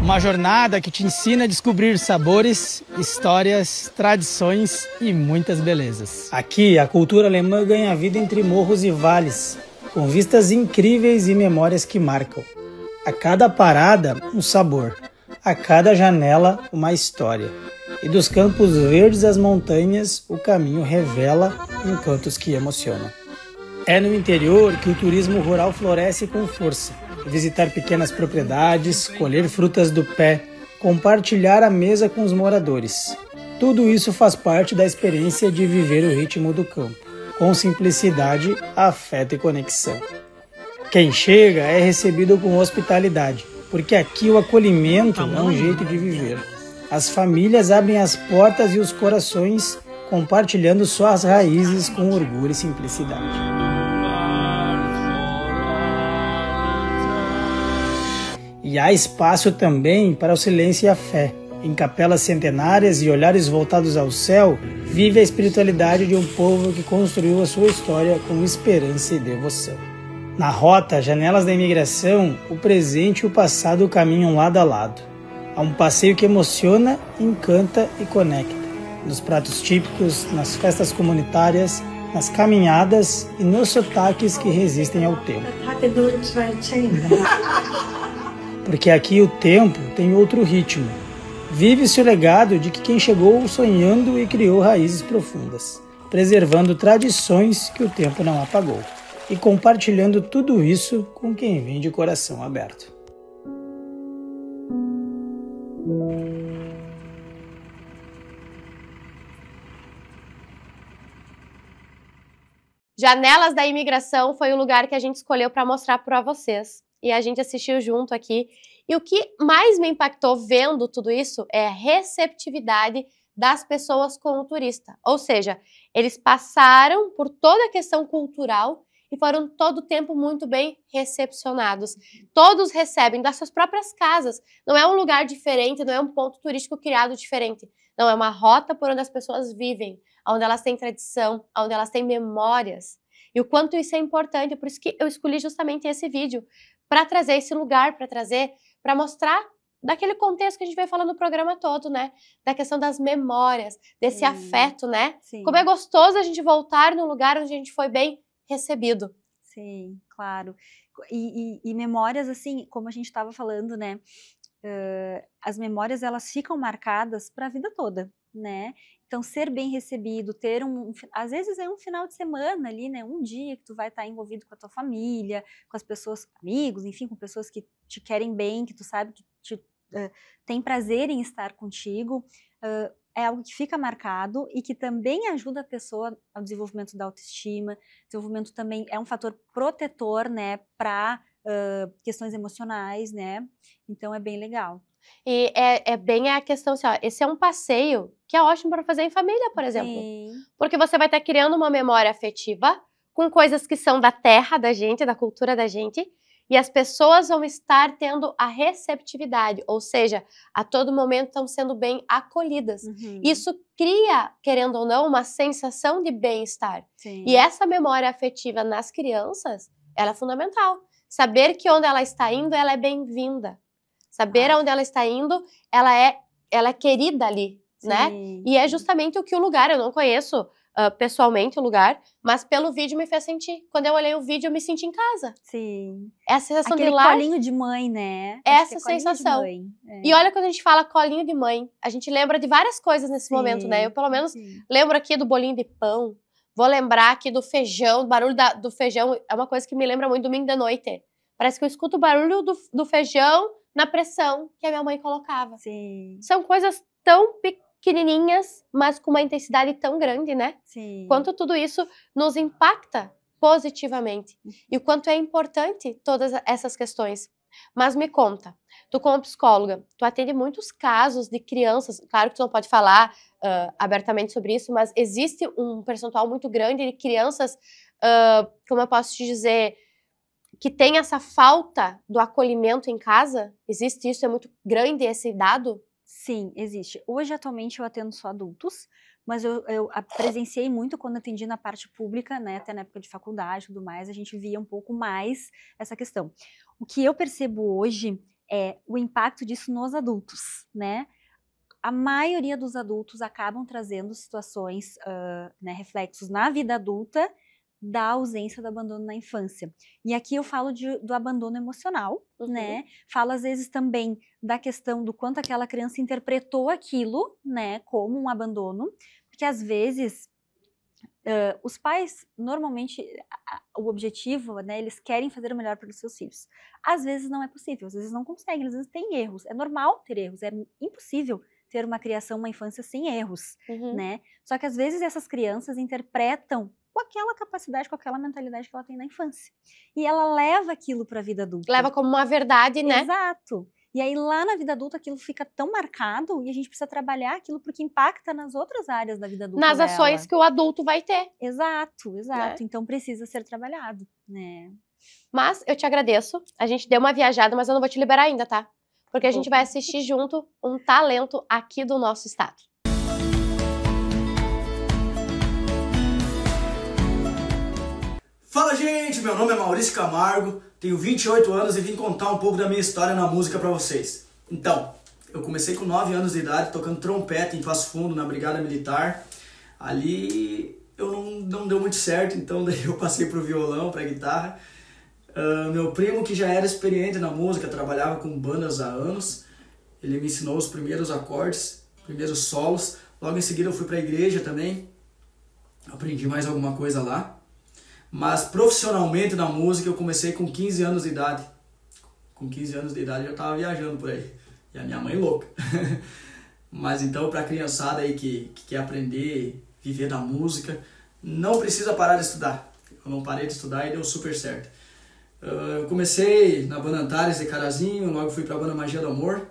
Uma jornada que te ensina a descobrir sabores, histórias, tradições e muitas belezas. Aqui, a cultura alemã ganha vida entre morros e vales, com vistas incríveis e memórias que marcam. A cada parada, um sabor. A cada janela, uma história. E dos campos verdes às montanhas, o caminho revela encantos que emocionam. É no interior que o turismo rural floresce com força. Visitar pequenas propriedades, colher frutas do pé, compartilhar a mesa com os moradores. Tudo isso faz parte da experiência de viver o ritmo do campo, com simplicidade, afeto e conexão. Quem chega é recebido com hospitalidade, porque aqui o acolhimento é um jeito de viver. As famílias abrem as portas e os corações, compartilhando suas raízes com orgulho e simplicidade. E há espaço também para o silêncio e a fé. Em capelas centenárias e olhares voltados ao céu, vive a espiritualidade de um povo que construiu a sua história com esperança e devoção. Na rota Janelas da Imigração, o presente e o passado caminham lado a lado. Há um passeio que emociona, encanta e conecta. Nos pratos típicos, nas festas comunitárias, nas caminhadas e nos sotaques que resistem ao tempo. porque aqui o tempo tem outro ritmo. Vive-se o legado de que quem chegou sonhando e criou raízes profundas, preservando tradições que o tempo não apagou e compartilhando tudo isso com quem vem de coração aberto. Janelas da Imigração foi o lugar que a gente escolheu para mostrar para vocês. E a gente assistiu junto aqui. E o que mais me impactou vendo tudo isso é a receptividade das pessoas com o turista. Ou seja, eles passaram por toda a questão cultural e foram todo o tempo muito bem recepcionados. Todos recebem das suas próprias casas. Não é um lugar diferente, não é um ponto turístico criado diferente. Não, é uma rota por onde as pessoas vivem, onde elas têm tradição, onde elas têm memórias. E o quanto isso é importante, por isso que eu escolhi justamente esse vídeo, para trazer esse lugar, para mostrar daquele contexto que a gente vai falando no programa todo, né? Da questão das memórias, desse afeto, né? Sim. Como é gostoso a gente voltar num lugar onde a gente foi bem recebido. Sim, claro. E memórias, assim, como a gente estava falando, né? As memórias, elas ficam marcadas para a vida toda, né? Então, ser bem recebido, ter às vezes é um final de semana ali, né? Um dia que tu vai estar envolvido com a tua família, com as pessoas, amigos, enfim, com pessoas que te querem bem, que tu sabe que tem prazer em estar contigo, é algo que fica marcado e que também ajuda a pessoa ao desenvolvimento da autoestima. Desenvolvimento também é um fator protetor, né? Para questões emocionais, né? Então, é bem legal. E é bem a questão assim, ó, esse é um passeio que é ótimo para fazer em família, por exemplo. Sim. Porque você vai estar criando uma memória afetiva com coisas que são da terra da gente, da cultura da gente, e as pessoas vão estar tendo a receptividade, ou seja, a todo momento estão sendo bem acolhidas. Uhum. Isso cria, querendo ou não, uma sensação de bem-estar. Sim. E essa memória afetiva nas crianças, ela é fundamental. Saber que onde ela está indo, ela é bem-vinda. Saber aonde ela está indo, ela é querida ali, Sim. né? E é justamente o que o lugar, eu não conheço pessoalmente o lugar, mas pelo vídeo me fez sentir. Quando eu olhei o vídeo, eu me senti em casa. Sim. Essa sensação Aquele de lar, colinho de mãe, né? essa Acho que é colinho sensação. de mãe. É. E olha, quando a gente fala colinho de mãe, a gente lembra de várias coisas nesse Sim. momento, né? Eu, pelo menos, Sim. lembro aqui do bolinho de pão, vou lembrar aqui do feijão, o barulho do feijão é uma coisa que me lembra muito domingo de noite. Parece que eu escuto o barulho do feijão na pressão que a minha mãe colocava. Sim. São coisas tão pequenininhas, mas com uma intensidade tão grande, né? Sim. Quanto tudo isso nos impacta positivamente. E o quanto é importante todas essas questões. Mas me conta, tu como psicóloga, tu atende muitos casos de crianças, claro que tu não pode falar abertamente sobre isso, mas existe um percentual muito grande de crianças, como eu posso te dizer, que tem essa falta do acolhimento em casa? Existe isso? É muito grande esse dado? Sim, existe. Hoje, atualmente, eu atendo só adultos, mas eu presenciei muito quando atendi na parte pública, né, até na época de faculdade e tudo mais, a gente via um pouco mais essa questão. O que eu percebo hoje é o impacto disso nos adultos, né? A maioria dos adultos acabam trazendo situações, né, reflexos na vida adulta, da ausência do abandono na infância. E aqui eu falo do abandono emocional, né? Falo às vezes também da questão do quanto aquela criança interpretou aquilo, né, como um abandono, porque às vezes os pais, normalmente, o objetivo, né, eles querem fazer o melhor para os seus filhos. Às vezes não é possível, às vezes não conseguem, às vezes tem erros. É normal ter erros, é impossível ter uma criação, uma infância sem erros, né? Só que às vezes essas crianças interpretam com aquela capacidade, com aquela mentalidade que ela tem na infância. E ela leva aquilo para a vida adulta. Leva como uma verdade, né? Exato. E aí lá na vida adulta aquilo fica tão marcado e a gente precisa trabalhar aquilo porque impacta nas outras áreas da vida adulta Nas dela. ações que o adulto vai ter. Exato. Né? Então precisa ser trabalhado, né? Mas eu te agradeço. A gente deu uma viajada, mas eu não vou te liberar ainda, tá? Porque a gente vai assistir junto um talento aqui do nosso estado. Fala, gente! Meu nome é Maurício Camargo, tenho 28 anos e vim contar um pouco da minha história na música pra vocês. Então, eu comecei com 9 anos de idade tocando trompete em Passo Fundo, na Brigada Militar. Ali eu não deu muito certo, então daí eu passei pro violão, pra guitarra. Meu primo, que já era experiente na música, trabalhava com bandas há anos, ele me ensinou os primeiros acordes, primeiros solos. Logo em seguida eu fui para a igreja também, aprendi mais alguma coisa lá. Mas profissionalmente na música eu comecei com 15 anos de idade. Com 15 anos de idade eu já estava viajando por aí. E a minha mãe louca. Mas então, para a criançada aí que quer aprender, viver da música, não precisa parar de estudar. Eu não parei de estudar e deu super certo. Eu comecei na banda Antares de Carazinho, logo fui para a banda Magia do Amor.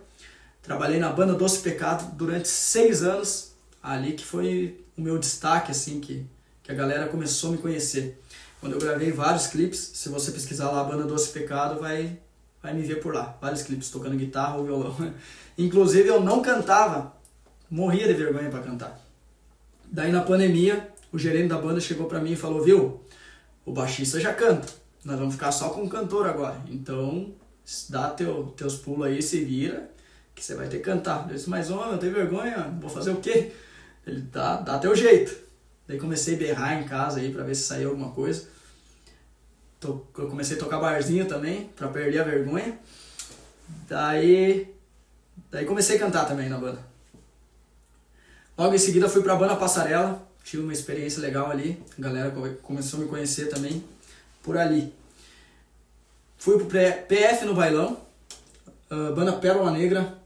Trabalhei na banda Doce Pecado durante 6 anos. Ali que foi o meu destaque, assim, que a galera começou a me conhecer. Quando eu gravei vários clipes, se você pesquisar lá a banda Doce Pecado, vai me ver por lá. Vários clipes, tocando guitarra ou violão. Inclusive eu não cantava, morria de vergonha para cantar. Daí na pandemia, o gerente da banda chegou para mim e falou: viu, o baixista já canta, nós vamos ficar só com o cantor agora. Então, dá teus pulos aí, se vira, que você vai ter que cantar. Eu disse: mas homem, eu tenho vergonha, vou fazer o quê? Ele: dá teu jeito. Daí comecei a berrar em casa aí para ver se saía alguma coisa. Eu comecei a tocar barzinho também, para perder a vergonha. Daí comecei a cantar também na banda. Logo em seguida fui para a banda Passarela, tive uma experiência legal ali, a galera começou a me conhecer também por ali. Fui pro PF no Bailão, banda Pérola Negra,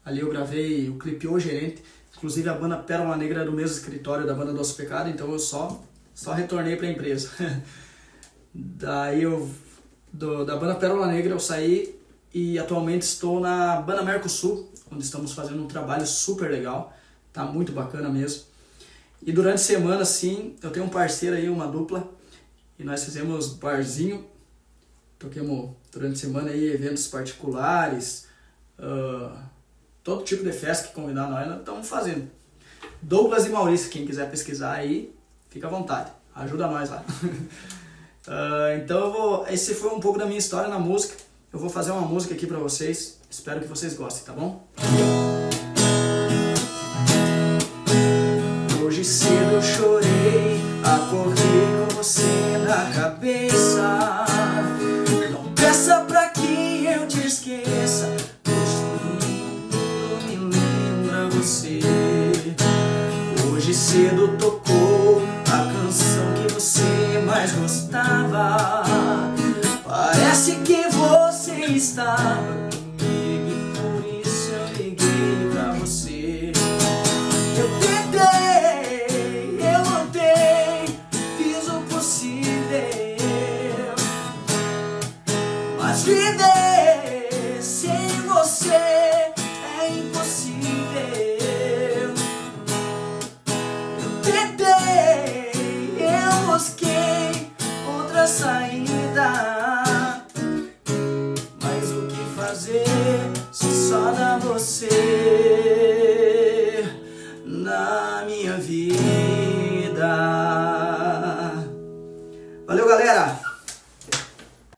ali eu gravei o clipe O Gerente. Inclusive a banda Pérola Negra era do mesmo escritório da banda Doce Pecado, então eu só retornei para a empresa. Daí da banda Pérola Negra eu saí e atualmente estou na banda Mercosul, onde estamos fazendo um trabalho super legal, tá muito bacana mesmo. E durante a semana, sim, eu tenho um parceiro aí, uma dupla, e nós fizemos barzinho, toquemos durante a semana aí eventos particulares, todo tipo de festa que convidar nós estamos fazendo. Douglas e Maurício, quem quiser pesquisar aí, fica à vontade, ajuda nós lá. Então esse foi um pouco da minha história na música. Eu vou fazer uma música aqui pra vocês, espero que vocês gostem, tá bom? Hoje cedo eu chorei, acordei com você na cabeça. Não peça pra que eu te esqueça, pois todo mundo me lembra você. Hoje cedo tocou a canção que você mais gostava. Parece que você estava comigo e por isso eu liguei pra você. Eu tentei, eu lutei, fiz o possível, mas viver sem você é impossível. Eu tentei, eu busquei outra saída, mas o que fazer se só dá você na minha vida? Valeu, galera!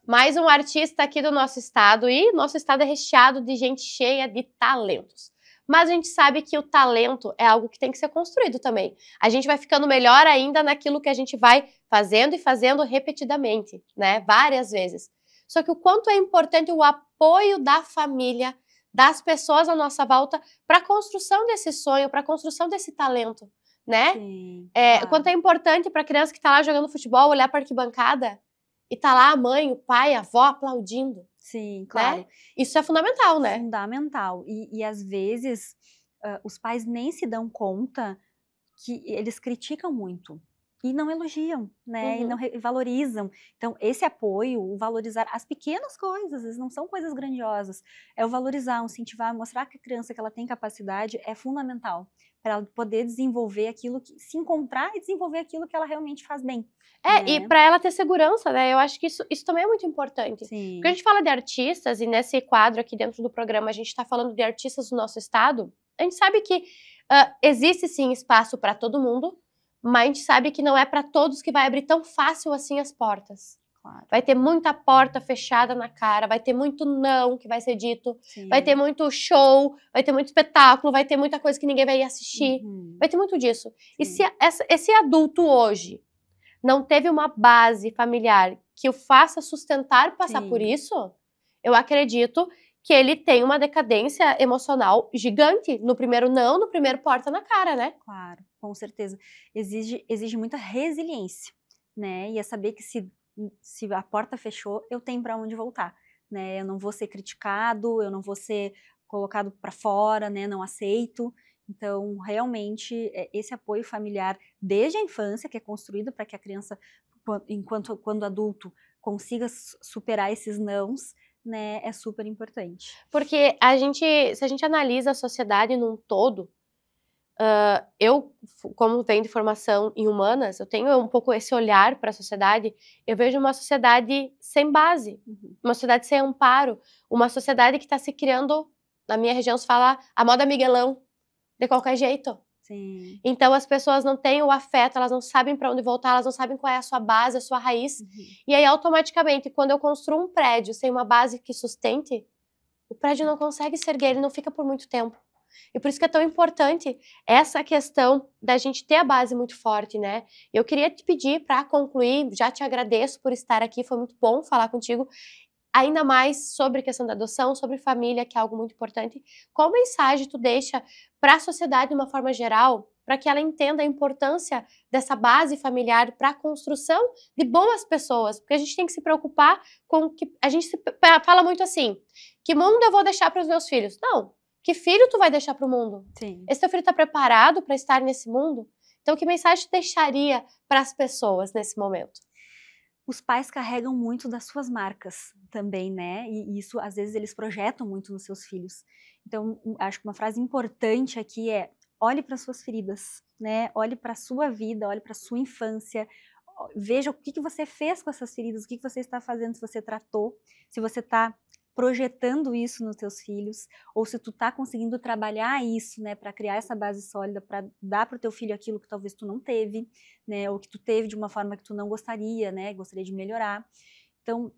Mais um artista aqui do nosso estado, e nosso estado é recheado de gente cheia de talentos. Mas a gente sabe que o talento é algo que tem que ser construído também. A gente vai ficando melhor ainda naquilo que a gente vai fazendo e fazendo repetidamente, né? Várias vezes. Só que o quanto é importante o apoio da família, das pessoas à nossa volta, para a construção desse sonho, para a construção desse talento, né? Sim, O quanto é importante para a criança que está lá jogando futebol olhar para a arquibancada e tá lá a mãe, o pai, a avó aplaudindo. sim, claro. Né? Isso é fundamental, né? Fundamental. E às vezes os pais nem se dão conta que eles criticam muito e não elogiam, né? E não valorizam. Então, esse apoio, o valorizar as pequenas coisas, eles não são coisas grandiosas. É o valorizar, o incentivar, mostrar que a criança que ela tem capacidade é fundamental para ela poder desenvolver aquilo, se encontrar e desenvolver aquilo que ela realmente faz bem. Né? E para ela ter segurança, né? Eu acho que isso também é muito importante. Sim. Porque a gente fala de artistas, e nesse quadro aqui dentro do programa a gente está falando de artistas do nosso estado. A gente sabe que existe sim espaço para todo mundo, mas a gente sabe que não é para todos que vai abrir tão fácil assim as portas. Claro. Vai ter muita porta fechada na cara, vai ter muito não que vai ser dito, Sim. vai ter muito show, vai ter muito espetáculo, vai ter muita coisa que ninguém vai ir assistir, vai ter muito disso. E se esse adulto hoje não teve uma base familiar que o faça sustentar passar Sim. por isso, eu acredito que ele tem uma decadência emocional gigante. No primeiro não, no primeiro porta na cara, né? Claro, com certeza. Exige muita resiliência, né? E é saber que se a porta fechou, eu tenho para onde voltar, né? Eu não vou ser criticado, eu não vou ser colocado para fora, né? Não aceito. Então, realmente, esse apoio familiar desde a infância, que é construído para que a criança, quando adulto, consiga superar esses nãos, né, é super importante. Porque se a gente analisa a sociedade num todo, eu, como tenho de formação em humanas, eu tenho um pouco esse olhar para a sociedade, eu vejo uma sociedade sem base, uma sociedade sem amparo, uma sociedade que está se criando, na minha região se fala a moda Miguelão, de qualquer jeito. Sim. Então as pessoas não têm o afeto, elas não sabem para onde voltar, elas não sabem qual é a sua base, a sua raiz. E aí automaticamente, quando eu construo um prédio sem uma base que sustente, o prédio não consegue se erguer, ele não fica por muito tempo. E por isso que é tão importante essa questão da gente ter a base muito forte, né? Eu queria te pedir para concluir, já te agradeço por estar aqui, foi muito bom falar contigo, ainda mais sobre a questão da adoção, sobre família, que é algo muito importante. Qual mensagem tu deixa para a sociedade de uma forma geral, para que ela entenda a importância dessa base familiar para a construção de boas pessoas? Porque a gente tem que se preocupar com que a gente fala muito assim, que mundo eu vou deixar para os meus filhos? Não, que filho tu vai deixar para o mundo? Sim. Esse teu filho está preparado para estar nesse mundo? Então, que mensagem tu deixaria para as pessoas nesse momento? Os pais carregam muito das suas marcas também, né? E isso, às vezes, eles projetam muito nos seus filhos. Então, acho que uma frase importante aqui é: olhe para suas feridas, né? Olhe para a sua vida, olhe para a sua infância. Veja o que você fez com essas feridas, o que você está fazendo, se você tratou, se você está projetando isso nos teus filhos, ou se tu tá conseguindo trabalhar isso, né, para criar essa base sólida, para dar pro teu filho aquilo que talvez tu não teve, né, ou que tu teve de uma forma que tu não gostaria, né, gostaria de melhorar. Então,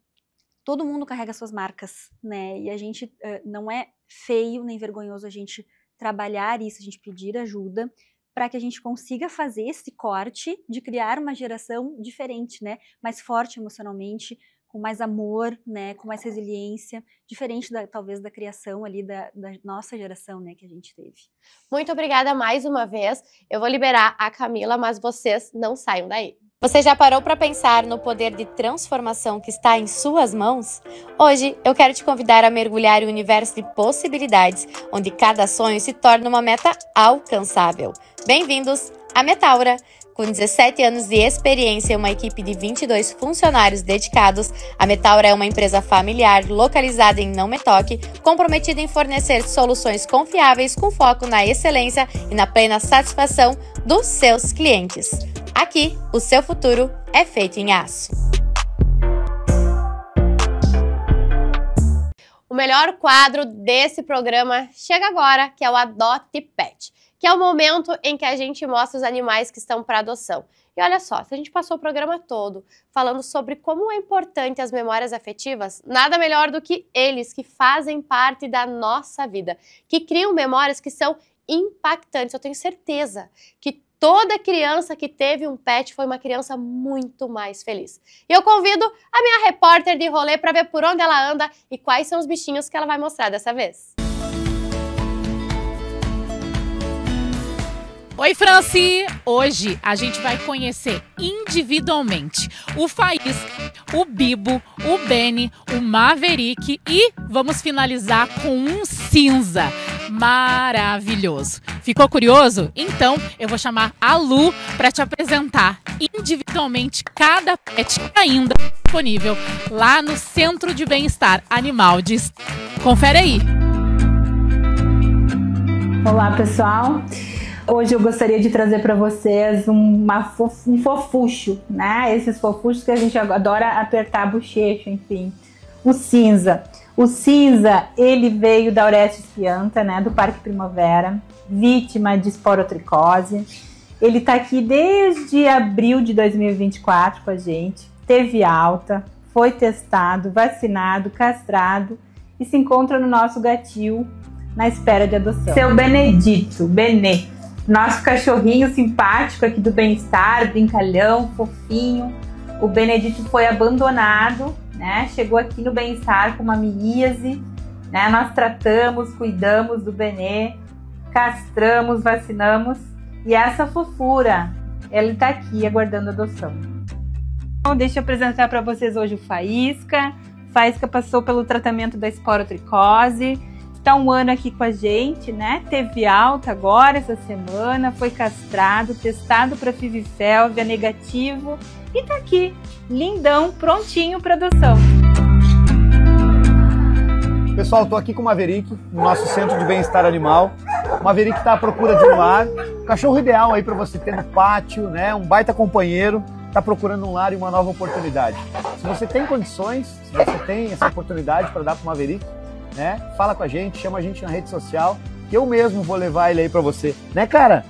todo mundo carrega suas marcas, né, e a gente não é feio nem vergonhoso a gente trabalhar isso, a gente pedir ajuda, para que a gente consiga fazer esse corte de criar uma geração diferente, né, mais forte emocionalmente, com mais amor, né, com mais resiliência, diferente talvez da criação ali da nossa geração, né, que a gente teve. Muito obrigada mais uma vez. Eu vou liberar a Camila, mas vocês não saiam daí. Você já parou para pensar no poder de transformação que está em suas mãos? Hoje eu quero te convidar a mergulhar em um universo de possibilidades, onde cada sonho se torna uma meta alcançável. Bem-vindos à Metaura! Com 17 anos de experiência e uma equipe de 22 funcionários dedicados, a Metaura é uma empresa familiar localizada em Não Me Toque, comprometida em fornecer soluções confiáveis com foco na excelência e na plena satisfação dos seus clientes. Aqui, o seu futuro é feito em aço. O melhor quadro desse programa chega agora, que é o Adote Pet, que é o momento em que a gente mostra os animais que estão para adoção. E olha só, se a gente passou o programa todo falando sobre como é importante as memórias afetivas, nada melhor do que eles, que fazem parte da nossa vida, que criam memórias que são impactantes. Eu tenho certeza que toda criança que teve um pet foi uma criança muito mais feliz. E eu convido a minha repórter de rolê para ver por onde ela anda e quais são os bichinhos que ela vai mostrar dessa vez. Oi, Franci! Hoje a gente vai conhecer individualmente o Faísca, o Bibo, o Benny, o Maverick e vamos finalizar com um cinza maravilhoso. Ficou curioso? Então eu vou chamar a Lu para te apresentar individualmente cada pet ainda disponível lá no Centro de Bem-Estar Animal de Estado. Confere aí! Olá, pessoal! Hoje eu gostaria de trazer para vocês um fofucho, né? Esses fofuchos que a gente adora apertar a bochecha, enfim. O cinza. O cinza, ele veio da Orestes Pianta, né? Do Parque Primavera, vítima de esporotricose. Ele tá aqui desde abril de 2024 com a gente. Teve alta, foi testado, vacinado, castrado e se encontra no nosso gatil na espera de adoção. Seu Benedito, Benê. Nosso cachorrinho simpático aqui do bem-estar, brincalhão, fofinho, O Benedito foi abandonado, né? Chegou aqui no Bem-Estar com uma miíase, né? Nós tratamos, cuidamos do Benê, castramos, vacinamos, e essa fofura, ele tá aqui aguardando adoção. Então, deixa eu apresentar para vocês hoje o Faísca. Faísca passou pelo tratamento da esporotricose, está 1 ano aqui com a gente, né? Teve alta agora essa semana, foi castrado, testado para FIV-FeLV, é negativo e tá aqui, lindão, prontinho para adoção. Pessoal, estou aqui com o Maverick, no nosso centro de bem-estar animal. O Maverick está à procura de um lar, cachorro ideal aí para você ter no pátio, né? Um baita companheiro, está procurando um lar e uma nova oportunidade. Se você tem condições, se você tem essa oportunidade para dar para o Maverick, né? Fala com a gente, chama a gente na rede social, que eu mesmo vou levar ele aí para você. Né, cara?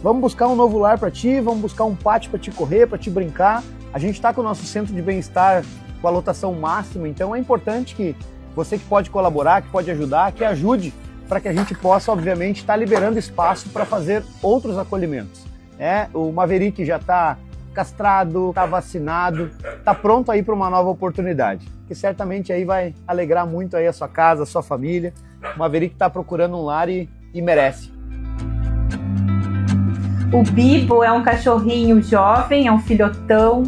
Vamos buscar um novo lar para ti, vamos buscar um pátio para te correr, para te brincar. A gente está com o nosso centro de bem-estar com a lotação máxima, então é importante que você que pode colaborar, que pode ajudar, que ajude para que a gente possa, obviamente, estar liberando espaço para fazer outros acolhimentos. O Maverick já está castrado, está vacinado, está pronto aí para uma nova oportunidade, que certamente aí vai alegrar muito aí a sua casa, a sua família. O Maverick está procurando um lar e merece. O Bibo é um cachorrinho jovem, é um filhotão,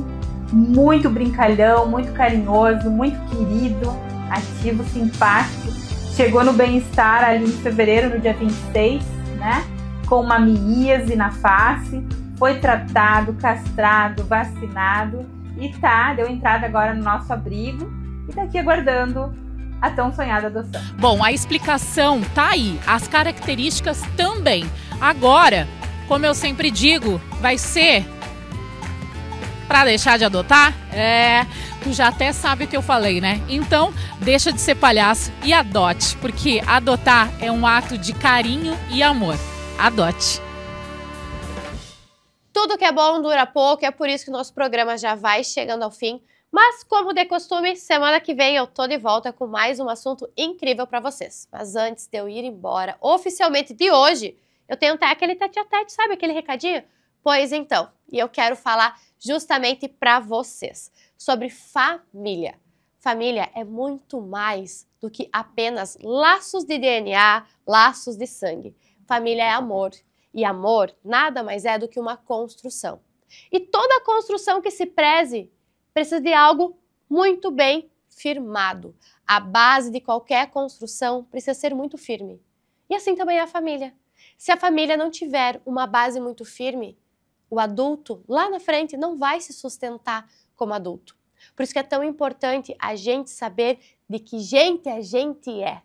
muito brincalhão, muito carinhoso, muito querido, ativo, simpático. Chegou no Bem-Estar ali em fevereiro, no dia 26, né? Com uma miíase na face, foi tratado, castrado, vacinado e deu entrada agora no nosso abrigo e tá aqui aguardando a tão sonhada adoção. Bom, a explicação tá aí, as características também. Agora, como eu sempre digo, vai ser para deixar de adotar? Tu já até sabe o que eu falei, né? Então, deixa de ser palhaço e adote, porque adotar é um ato de carinho e amor. Adote. Tudo que é bom dura pouco, é por isso que o nosso programa já vai chegando ao fim. Mas, como de costume, semana que vem eu tô de volta com mais um assunto incrível para vocês. Mas antes de eu ir embora, oficialmente de hoje, eu tenho até aquele tete-a-tete, sabe aquele recadinho? Pois então, e eu quero falar justamente para vocês sobre família. Família é muito mais do que apenas laços de DNA, laços de sangue. Família é amor. E amor nada mais é do que uma construção. E toda construção que se preze precisa de algo muito bem firmado. A base de qualquer construção precisa ser muito firme. E assim também é a família. Se a família não tiver uma base muito firme, o adulto lá na frente não vai se sustentar como adulto. Por isso que é tão importante a gente saber de que gente a gente é.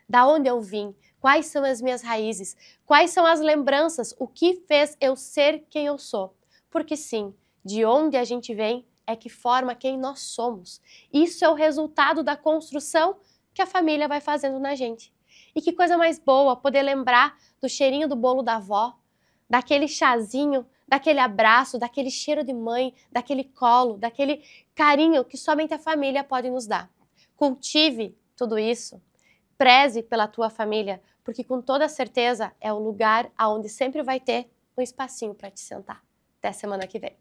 Da onde eu vim, quais são as minhas raízes, quais são as lembranças, o que fez eu ser quem eu sou. Porque sim, de onde a gente vem é que forma quem nós somos. Isso é o resultado da construção que a família vai fazendo na gente. E que coisa mais boa poder lembrar do cheirinho do bolo da avó, daquele chazinho, daquele abraço, daquele cheiro de mãe, daquele colo, daquele carinho que somente a família pode nos dar. Cultive tudo isso. Preze pela tua família, porque com toda certeza é o lugar onde sempre vai ter um espacinho para te sentar. Até semana que vem.